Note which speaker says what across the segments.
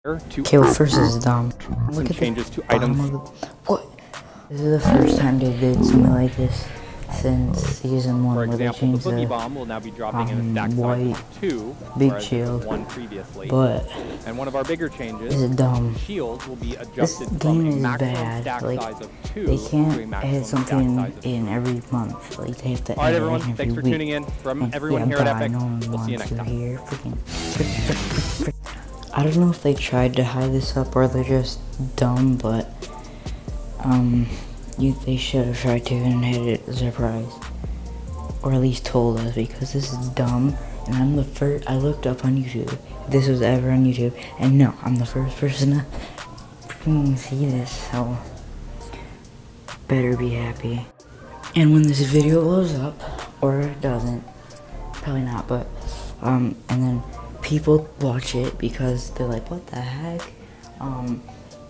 Speaker 1: Okay, well, first is dumb. Look at
Speaker 2: changes
Speaker 1: the
Speaker 2: to items.
Speaker 1: what? This is the first time they did something like this since season 1,
Speaker 2: For
Speaker 1: where they
Speaker 2: example, the
Speaker 1: changed
Speaker 2: Boogie
Speaker 1: the
Speaker 2: Bomb will now be dropping in a stack size
Speaker 1: white
Speaker 2: of 2,
Speaker 1: big
Speaker 2: whereas it
Speaker 1: shield,
Speaker 2: was 1 previously.
Speaker 1: but
Speaker 2: and one of our bigger changes,
Speaker 1: is dumb.
Speaker 2: shields will be
Speaker 1: This
Speaker 2: adjusted
Speaker 1: game
Speaker 2: from a
Speaker 1: is
Speaker 2: maximum
Speaker 1: bad.
Speaker 2: stack
Speaker 1: Like,
Speaker 2: size of 2
Speaker 1: they
Speaker 2: to a
Speaker 1: can't
Speaker 2: maximum
Speaker 1: add
Speaker 2: stack
Speaker 1: something
Speaker 2: size of
Speaker 1: in
Speaker 2: 3.
Speaker 1: every month. Like, they have to
Speaker 2: Alright
Speaker 1: add
Speaker 2: everyone,
Speaker 1: it in
Speaker 2: thanks
Speaker 1: every
Speaker 2: for
Speaker 1: week.
Speaker 2: tuning in. From
Speaker 1: And,
Speaker 2: everyone
Speaker 1: yeah,
Speaker 2: here at
Speaker 1: bye.
Speaker 2: Epic,
Speaker 1: No one
Speaker 2: we'll see you
Speaker 1: wants
Speaker 2: next
Speaker 1: to
Speaker 2: time.
Speaker 1: hear. I don't know if they tried to hide this up or they're just dumb, but they should have tried to and had it a surprise, or at least told us, because this is dumb. And I'm the first. I looked up on YouTube if this was ever on YouTube, and no, I'm the first person to freaking see this. So better be happy. And when this video blows up, or it doesn't, probably not, but and then people watch it because they're like, what the heck?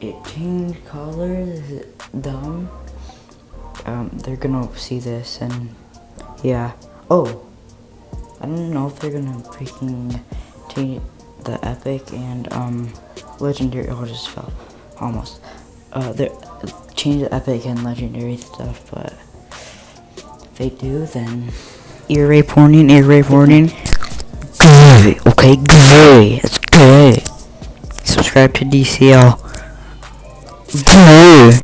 Speaker 1: It changed colors, is it dumb? They're gonna see this, and yeah. Oh, I don't know if they're gonna freaking change the epic and legendary. Oh, it just fell almost. They change the epic and legendary stuff, but if they do, then ear rape warning, Good, okay, good. That's good. Subscribe to DCL. Good.